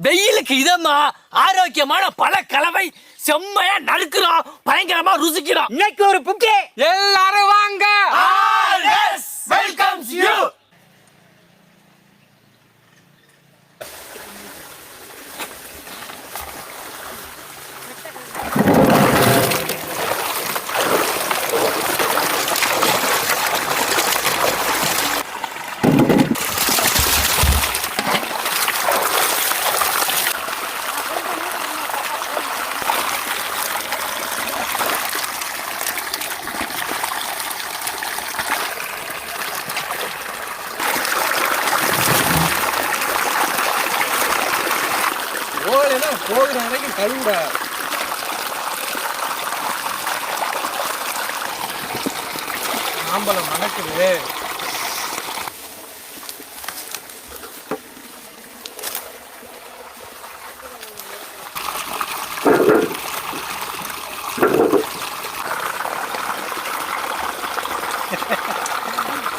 வெயிலுக்கு இதமா ஆரோக்கியமான பல கலவை செம்மையா நறுக்குறோம், பயங்கரமா ருசிக்கிறோம். இன்னைக்கு ஒரு புக்கே, எல்லாரும் வாங்க. Welcomes you. போகிற வரைக்கும் கழுவுட. மாம்பழம் மணக்குது.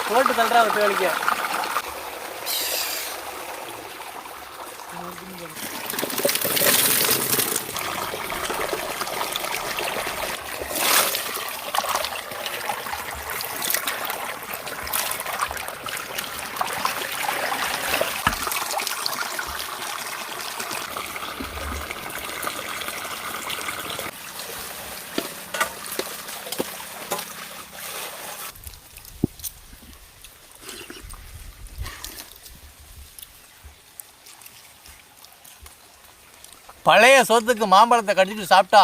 போட்டு தள்ளுறா ஒரு வேலைக்கு. பழைய சோத்துக்கு மாம்பழத்தை கடிச்சிட்டு சாப்பிட்டா,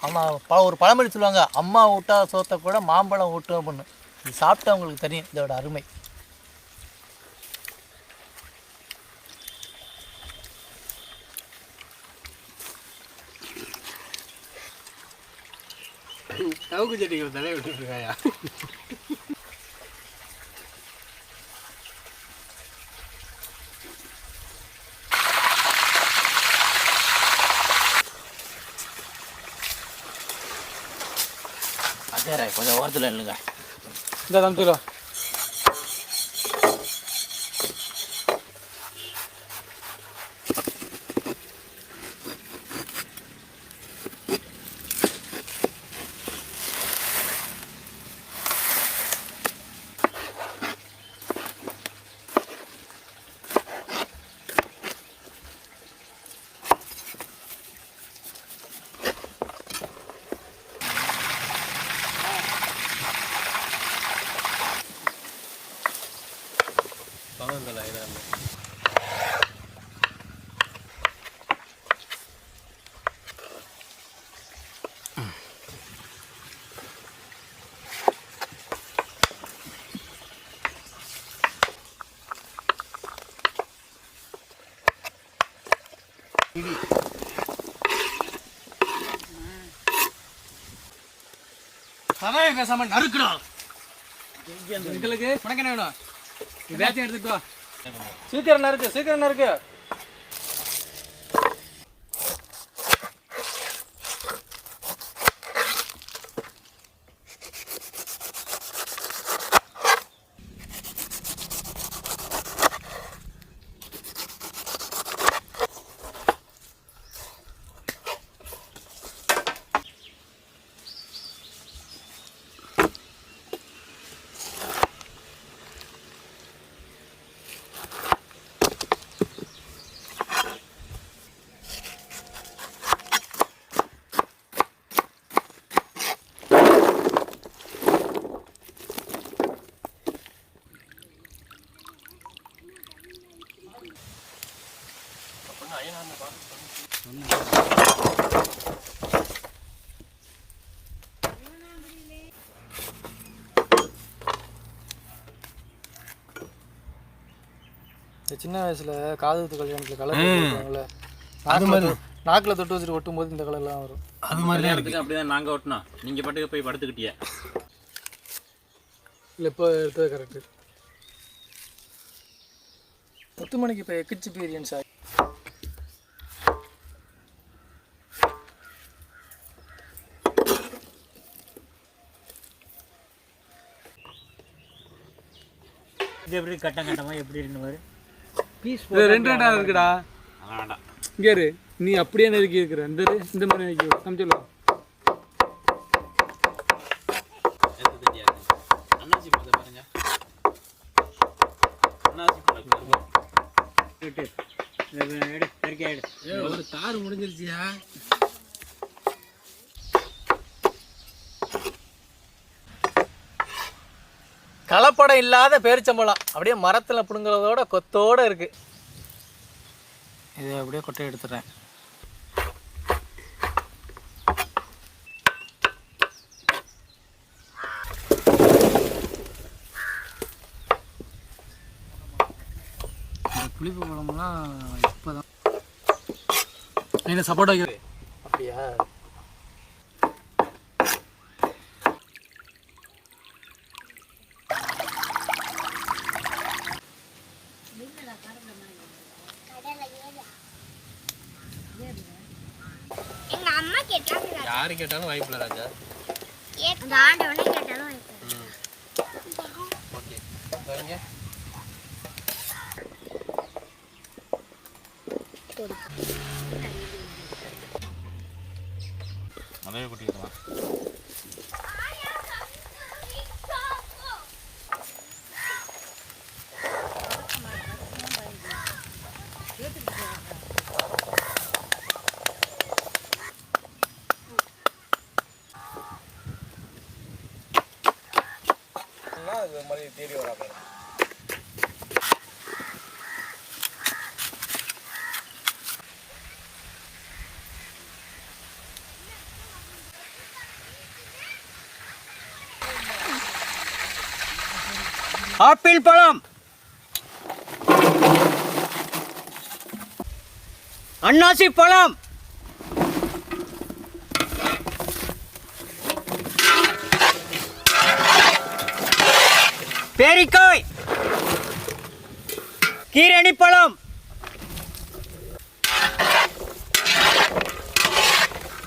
ஆமாம், ஒரு பழமொழி சொல்லுவாங்க, அம்மா ஊட்டா சோத்தை கூட மாம்பழம் ஊட்டும் அப்படின்னு. இது சாப்பிட்டா உங்களுக்கு தெரியும் இதோட அருமை. சவுக்கு செடிகள் தலையை விட்டுருக்காயா? கொஞ்சம் ஓரத்தில் இல்லைங்க. இந்த தம்பிக்கலாம் சமயம் பேசாம நறுக்கணும். எங்களுக்கு உனக்கு என்ன வேணும்? வேத்தையும் எடுத்துட்டு வா. சீக்கிரம் நறுக்கு, சீக்கிரம் நறுக்கு. சின்ன வயசுல காது கல்யாணத்துல கலர் போடுவாங்கல்ல, அது மாதிரி நாக்கில் தொட்டு வச்சுட்டு ஒட்டும் போது இந்த கலர்லாம் வரும். அது மாதிரி இருக்கு. அப்படிதான் நாங்கள் ஒட்டினோம், நீங்கள் பாட்டுக்கு போய் படுத்துக்கிட்டிய. இல்லை, இப்போ எடுத்தது கரெக்டு. 10 மணிக்கு இப்போ எக்ஸ்பீரியன்ஸ் ஆகி இது எப்படி கட்டம் கட்டமாக எப்படி இருந்து பாரு பீஸ் இது ரெண்டு ரெண்டா இருக்குடா. அதெல்லாம் வேண்டாம். இங்கே இரு, நீ அப்படியே நெருக்கி இருக்கிற இந்த மாதிரி நெருக்கி காமிச்சலாம். எது தெரியாது. அன்னாசி பழத்தை பாருங்க. அன்னாசி பழம். எடு சரிக்கா எடு. ஒரு தார் முடிஞ்சிருச்சியா? கலப்படம் இல்லாத பேரிச்சம்பழம் அப்படியே மரத்தில் பிடுங்குறதோட கொத்தோடு இருக்குது. இதை அப்படியே கொட்டை எடுத்துடுறேன். புளிப்பு பழம்லாம் இப்போ தான் என்ன சப்போர்ட் வைக்கிறது. அப்படியா? எங்க அம்மா கேட்டாங்க. யாரு கேட்டாலும் வாய்ப்பில்லை ராஜா. அந்த ஆண்டவனே கேட்டாலும் வாய்ப்பில்லை. ஓகே சரிங்க. அதே குட்டிக்கலாம். இது மாதிரி தேடி வராங்க. ஆப்பிள் பழம், அன்னாசி பழம், பேரிக்காய், கீரணி பழம்,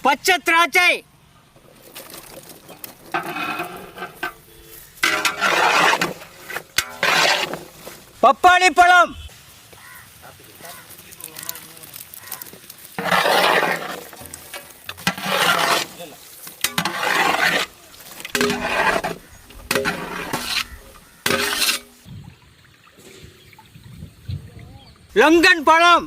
பச்சை திராட்சை, பப்பாளி பழம், லங்கன் பழம்,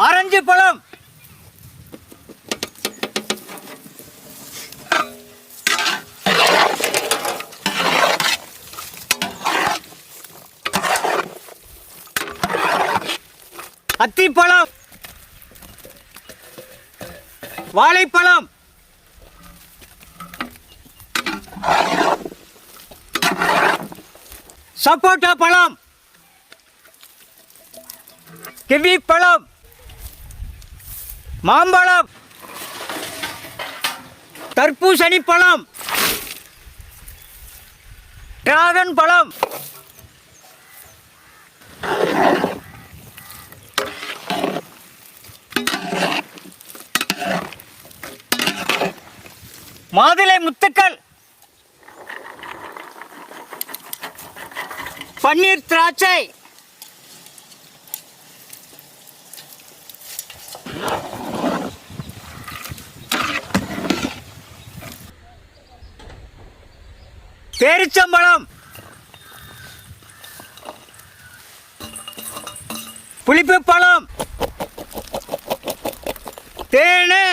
ஆரஞ்சு பழம், அத்திப்பழம், வாழைப்பழம், சப்போட்டா பழம், கிவி பழம், மாம்பழம், தர்பூசணி பழம், டிராகன் பழம், மாதுளை முத்துக்கள், பன்னீர் திராட்சை, பேரிச்சம்பழம், புளிப்பு பழம், தேனே,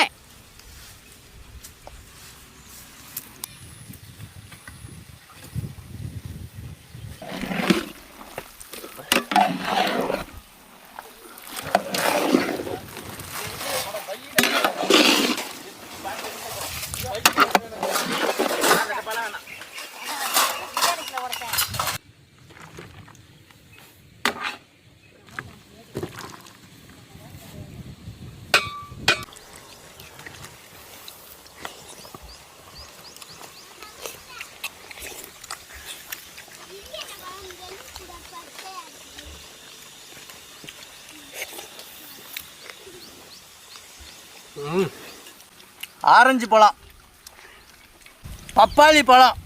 ஆரஞ்சு பழம், பப்பாளி பழம்,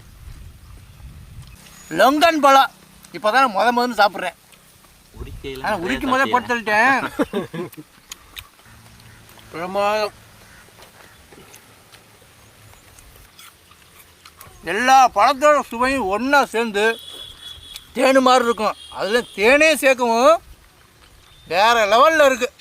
லொங்கன் பழம். இப்போ தான் முதல்ல சாப்பிட்றேன். ஆனால் உரிக்கும் போதே போட்டு தள்ளிட்டேன். பிரமாதம். எல்லா பழத்தோட சுவையும் ஒன்றா சேர்ந்து தேனு மாதிரி இருக்கும். அதில் தேனே சேர்க்கவும் வேறு லெவலில் இருக்குது.